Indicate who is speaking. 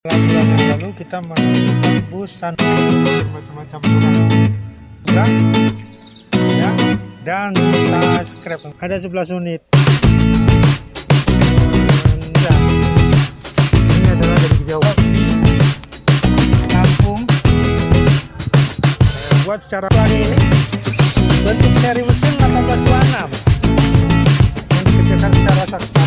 Speaker 1: Bulan yang lalu kita menemukan busan macam-macam udang ya, dan busa scrap ada 11 unit. Dan ini adalah dari jauh di kampung. Saya buat secara pelan ini bentuk seri mesin 1826 yang dikerjakan secara saksama.